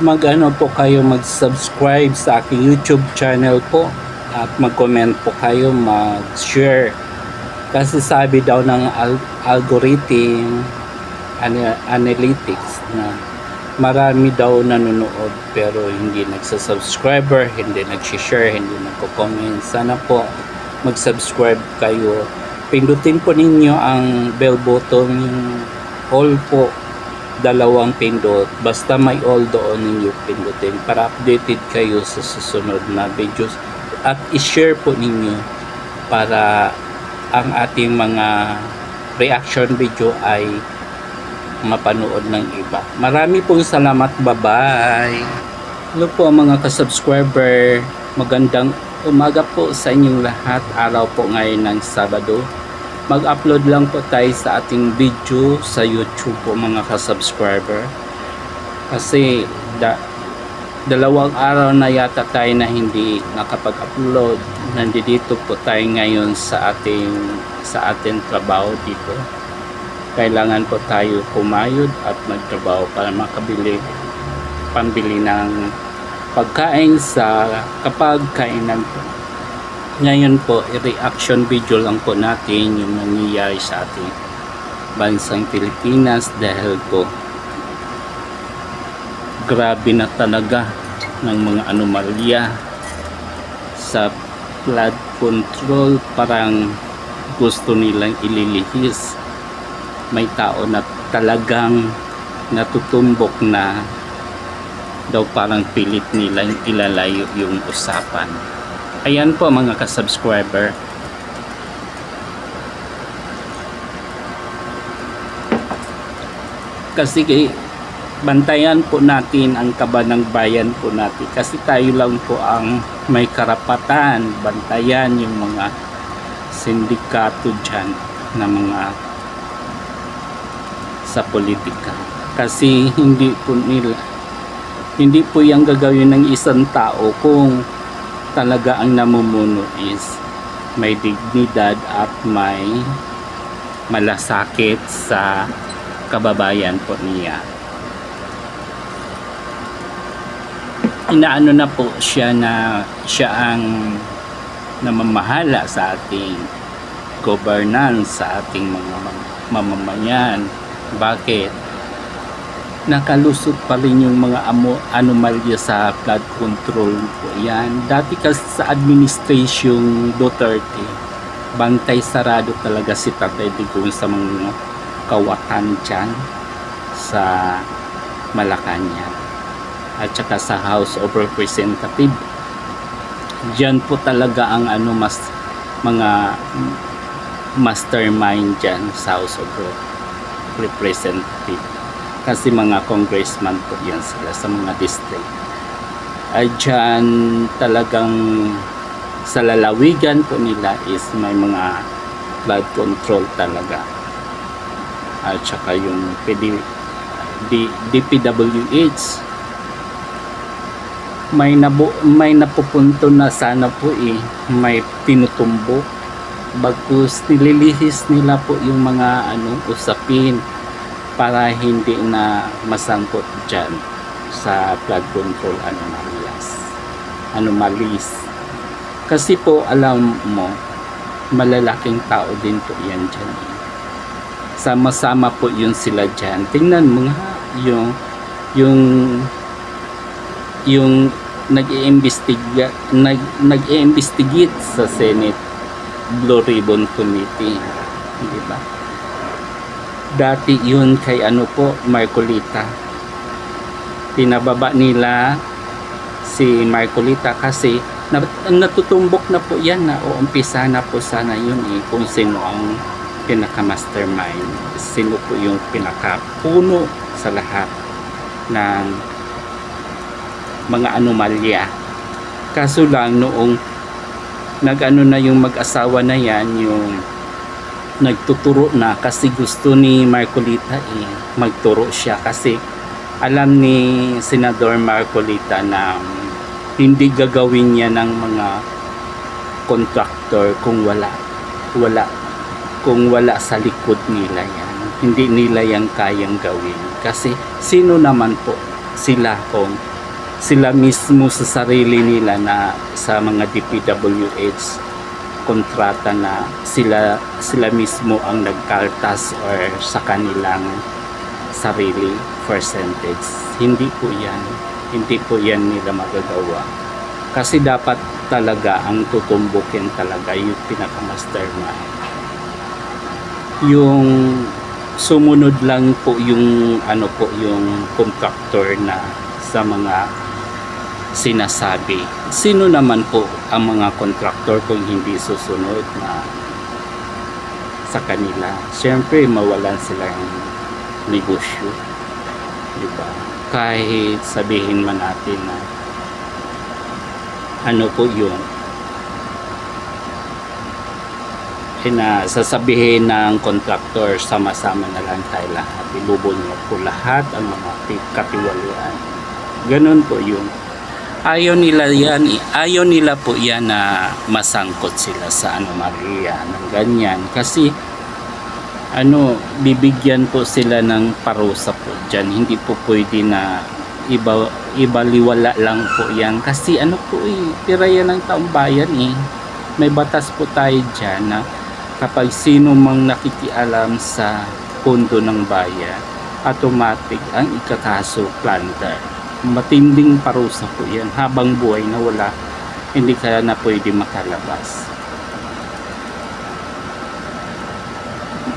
mag-ano po kayo, mag-subscribe sa aking YouTube channel po at mag-comment po kayo, mag-share. Kasi sabi daw ng algorithm analytics na marami daw nanonood pero hindi nagsasubscriber, hindi nagsishare, hindi nagko-comment. Sana po mag-subscribe kayo. Pindutin po ninyo ang bell button, yung all po, dalawang pindot. Basta may all doon ninyo pindutin para updated kayo sa susunod na videos. At i-share po ninyo para ang ating mga reaction video ay mapanood ng iba. Marami pong salamat. Bye-bye. Hello po mga ka-subscriber. Magandang umaga po sa inyong lahat. Araw po ngayon ng Sabado. Mag-upload lang po tayo sa ating video sa YouTube po mga ka-subscriber. Kasi dalawang araw na yata tayo na hindi nakapag-upload. Nandito po tayo ngayon sa ating trabaho dito. Kailangan po tayo kumayod at magtrabaho para pambili ng pagkain sa kapag kainan po. Ngayon po, i-reaction video lang po natin yung nangyayari sa ating bansang Pilipinas dahil po grabe na talaga ng mga anomalya sa flood control. Parang gusto nilang ililihis. May tao na talagang natutumbok na daw, parang pilit nilang ilalayo yung usapan. Ayan po mga ka-subscriber. Kasi bantayan po natin ang kaba ng bayan po natin. Kasi tayo lang po ang may karapatan bantayan yung mga sindikato dyan na mga sa politika. Kasi hindi po yung gagawin ng isang tao kung talaga ang namumuno is may dignidad at may malasakit sa kababayan po niya. Inaano na po siya na siya ang namamahala sa ating governance, sa ating mga mamamayan. Bakit? Nakalusot pa rin yung mga anomalya sa flood control po yan. Dati kasi sa administration Duterte, bantay sarado talaga si Tatay Digong sa mga kawatan dyan sa Malacanang at saka sa House of Representatives. Diyan po talaga ang mga mastermind dyan sa House of Representative, kasi mga congressman po yan sila sa mga district. Ay dyan talagang sa lalawigan po nila is may mga flood control talaga. At saka yung DPWH may napupunto na sana po may tinutumbok. Bagkus nililihis nila po yung mga usapin para hindi na masangkot dyan sa flood control anomalies. Kasi po alam mo, malalaking tao din po yan dyan. Sama-sama po yun sila dyan. Tingnan mo nga yung nag-i-investigate sa Senate Blue Ribbon Committee, di ba? Dati yun kay Marcolita. Pinababa nila si Marcolita kasi natutumbok na po yan na umpisa na po sana yun kung sino ang pinaka-mastermind, sino po yung pinaka-puno sa lahat ng mga anomalya. Kaso lang noong na yung mag-asawa na yan, yung nagtuturo na kasi gusto ni Marcolita magturo siya kasi alam ni Senador Marcolita na hindi gagawin niya ng mga contractor kung wala sa likod nila yan. Hindi nila yan kayang gawin kasi sino naman po sila kung sila mismo sa sarili nila na sa mga DPWH kontrata na sila mismo ang nagkaltas or sa kanilang sarili percentage. Hindi po yan nila magagawa, kasi dapat talaga ang tutumbukin talaga yung pinaka-mastermind. Yung sumunod lang po yung yung contractor na sa mga sinasabi. Sino naman po ang mga contractor kung hindi susunod na sa kanila? Siyempre mawalan silang negosyo, diba? Kahit sabihin man natin na po yun, na sasabihin ng contractor, sama-sama na lang tayo lahat, ibubunyag po lahat ang mga katiwalian. Ganun po yun. Ayaw nila po yan na masangkot sila sa anomalya ng ganyan, kasi bibigyan po sila ng parusa po dyan. Hindi po pwede na ibaliwala lang po yan, kasi tira yan ng taong bayan eh. May batas po tayo dyan na kapag sino mang nakikialam sa pondo ng bayan, automatic ang ikakaso plunder. Matinding parusa po yan habang buhay na hindi ka na pwede makalabas.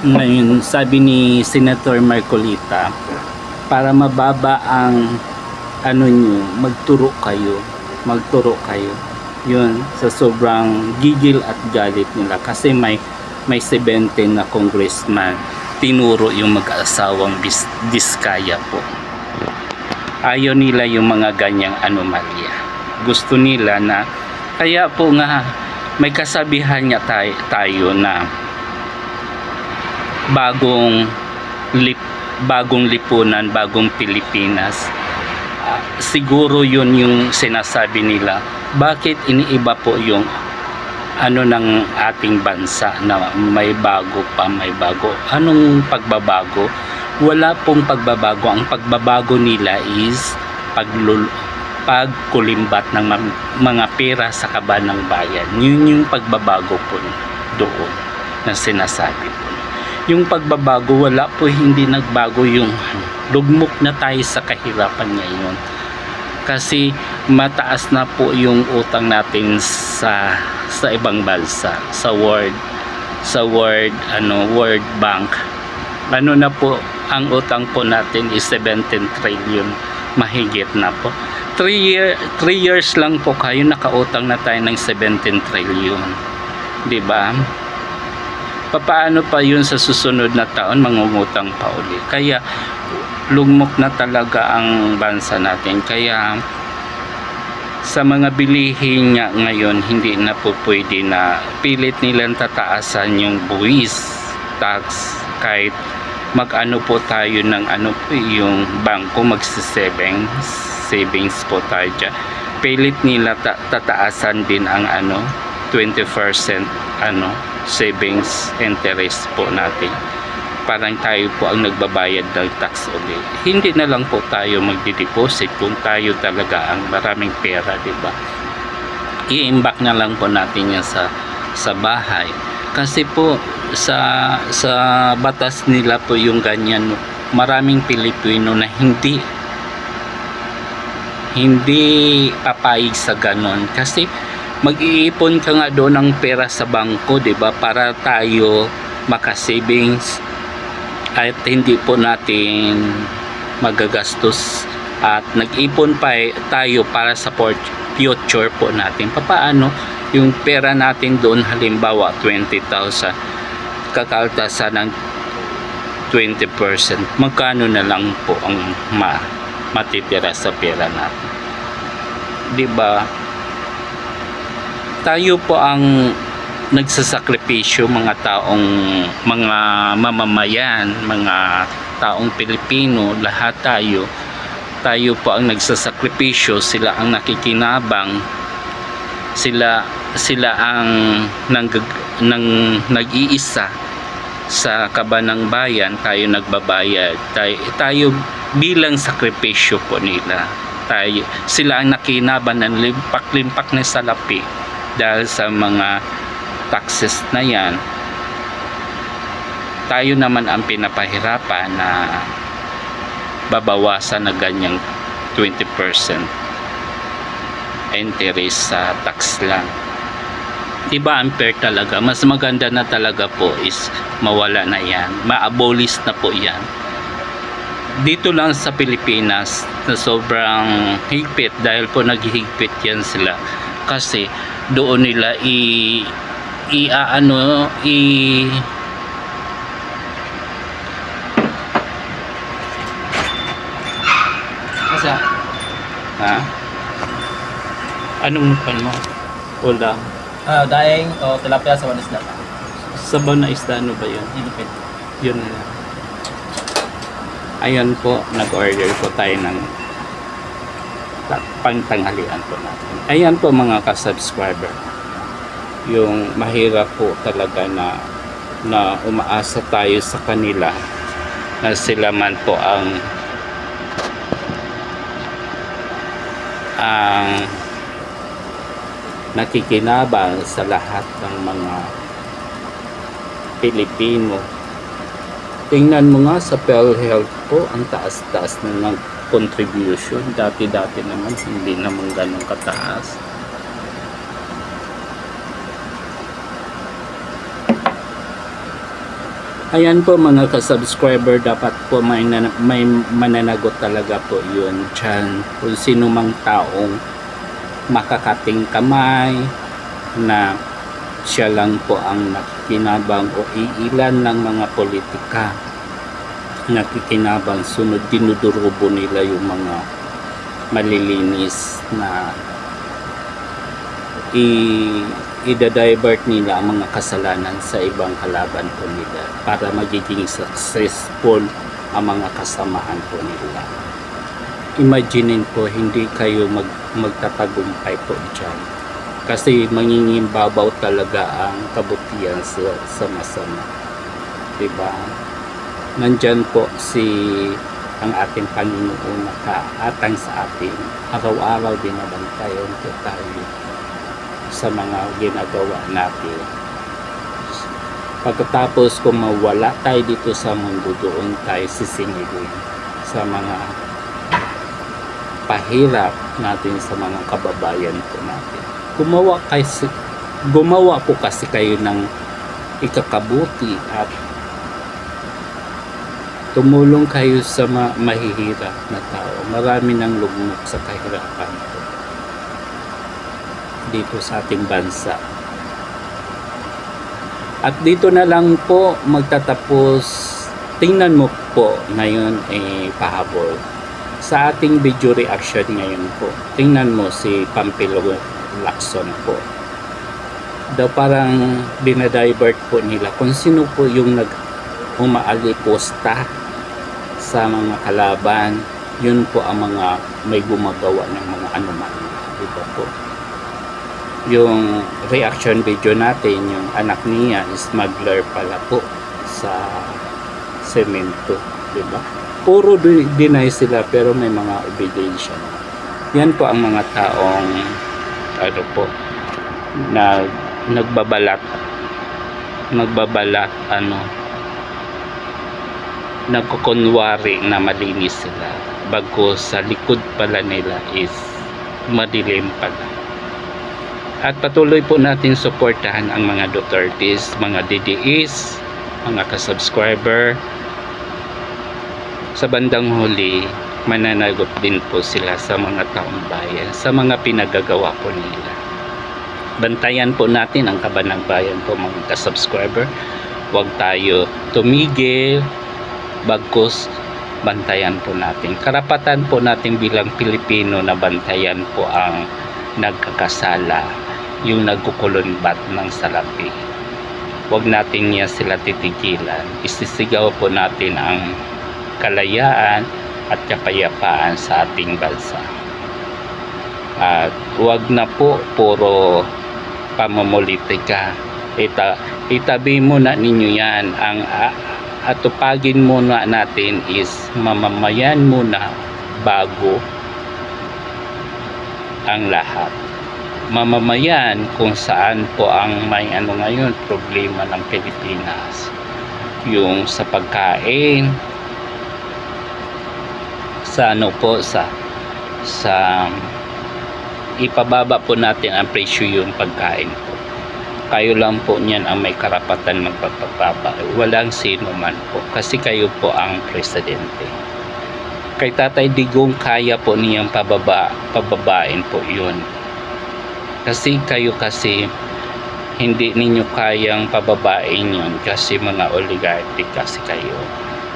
Ngayon, sabi ni Senator Marcolita, para mababa ang magturo kayo yun sa sobrang gigil at galit nila, kasi may 17 na congressman tinuro yung mag-asawang Diskaya po. Ayaw nila yung mga ganyang anomalya. Gusto nila na, kaya po nga may kasabihan niya tayo na bagong lipunan, bagong Pilipinas. Siguro yun yung sinasabi nila. Bakit iniiba po yung ng ating bansa na may bago? Anong pagbabago? Wala pong pagbabago. Ang pagbabago nila is pagkulimbat ng mga pera sa kaban ng bayan. Yun yung pagbabago po doon na sinasabi po. Yung pagbabago, wala po, hindi nagbago yung lugmok na tayo sa kahirapan ngayon. Kasi mataas na po yung utang natin sa ibang bansa, sa World Bank. Na po ang utang po natin is 17 trillion, mahigit na po. 3 years lang po kayo nakautang na tayo ng 17 trillion. 'Di ba? Paano pa yun sa susunod na taon, mangungutang pa uli? Kaya lugmok na talaga ang bansa natin. Kaya sa mga bilihin nga ngayon, hindi na po pwede na pilit nilang tataasan yung buwis, tax, kahit mag-ano po tayo ng yung bangko, savings po tayo dyan. Pilit nila tataasan din ang 20% savings interest po natin. Parang tayo po ang nagbabayad ng tax ulit. Hindi na lang po tayo magdi-deposit kung tayo talaga ang maraming pera, di ba? I-imbak na lang po natin yan sa bahay. Kasi po sa batas nila po yung ganyan. Maraming Pilipino na hindi papayag sa ganon, kasi mag-iipon ka nga doon ng pera sa bangko, di ba, para tayo maka-savings at hindi po natin magagastos, at nag-ipon pa tayo para sa future po natin. Paano yung pera natin doon, halimbawa 20,000, kakaltasan ng 20%, magkano na lang po ang matitira sa pera natin, di ba? Tayo po ang nagsasakripisyo, mga mamamayan, mga taong Pilipino, lahat tayo po ang nagsasakripisyo. Sila ang nakikinabang, sila ang nag-iisa sa kaban ng bayan. Tayo nagbabayad, tayo bilang sakripisyo po nila. Sila ang nakinaban ng limpak-limpak na salapi dahil sa mga taxes na yan. Tayo naman ang pinapahirapan na babawasan na ganyang 20% interest sa tax lang. Diba unfair talaga? Mas maganda na talaga po is mawala na yan, ma-abolish na po yan. Dito lang sa Pilipinas na sobrang higpit, dahil po naghihigpit yan sila kasi doon nila Masa? ha? Anong pan mo? Wala. Daing o tilapia sa walis na. Sabaw na isda, ano ba yun? Inipit. Yun na lang. Ayan po, nag-order po tayo ng pangtanghalian po natin. Ayan po mga ka-subscriber. Yung mahirap po talaga na umaasa tayo sa kanila na sila man po ang nakikinabang sa lahat ng mga Pilipino. Tingnan mo nga sa PhilHealth po, ang taas-taas na ng contribution. Dati-dati naman, hindi naman ganun kataas. Ayan po mga ka-subscriber, dapat po may mananagot talaga po yun dyan. Kung sino mang taong makakating kamay na siya lang po ang nakikinabang o iilan ng mga politika nakikinabang, sunod dinudurubo nila yung mga malilinis na i-divert nila ang mga kasalanan sa ibang kalaban po nila para magiging successful ang mga kasamahan po nila. Imaginin po, hindi kayo magtatagumpay po dyan kasi mangingimbabaw talaga ang kabutihan sa masama, diba? Nandyan po ang ating Panginoon nakaatang sa atin, araw-araw binabantayan po tayo sa mga ginagawa natin. Pagkatapos kung mawala tayo dito sa mundo, doon tayo sisingilin sa mga pahirap natin, sa mga kababayan po natin. Gumawa po kasi kayo ng ikakabuti at tumulong kayo sa mahihirap na tao. Marami nang lugmok sa kahirapan po dito sa ating bansa. At dito na lang po magtatapos. Tingnan mo po ngayon pahabol sa ating video reaction ngayon po. Tingnan mo si Pampilo Lacson po. Daw parang dinadivert po nila kung sino po yung umaaliposta sa mga kalaban. Yun po ang mga may gumagawa ng mga anomalya, diba po? Yung reaction video natin, yung anak niya smuggler pala po sa semento, diba? Puro deny sila pero may mga ebidensya. Yan po ang mga taong nagbabalat nagkukunwari na malinis sila, bago sa likod pala nila is madilim pala. At patuloy po natin suportahan ang mga Dutertes, mga DDS, mga ka-subscriber. Sa bandang huli, mananagot din po sila sa mga taong bayan, sa mga pinagagawa po nila. Bantayan po natin ang kabanang bayan po mga ka-subscriber. Huwag tayo tumigil, bagkus bantayan po natin. Karapatan po natin bilang Pilipino na bantayan po ang nagkakasala, yung nagkukulunbat ng salapi. Huwag natin niya sila titigilan. Isisigaw po natin ang kalayaan at kapayapaan sa ating bansa. At huwag na po puro pamumulitika. Itabi mo na ninyo yan. atupagin muna natin is mamamayan muna bago ang lahat. Mamamayan kung saan po ang may ngayon problema ng Pilipinas, yung sa pagkain, sa ipababa po natin ang presyo yung pagkain po. Kayo lang po niyan ang may karapatan magpapababa, walang sino man po, kasi kayo po ang presidente. Kay Tatay Digong kaya po niyang pababain po yun, kasi kayo hindi ninyo kayang pababain yun, kasi mga oligarchy kasi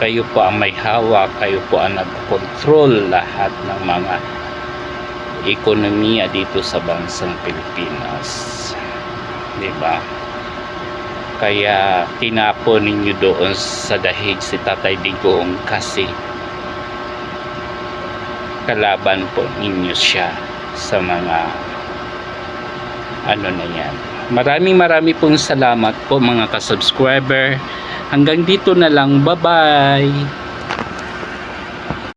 kayo po ang may hawak, kayo po ang nag-control lahat ng mga ekonomiya dito sa bansang Pilipinas, di ba? Kaya tinapon ninyo doon sa dahig si Tatay Digong kasi kalaban po ninyo siya sa mga na yan. Maraming pong salamat po mga ka-subscriber. Hanggang dito na lang. Bye-bye.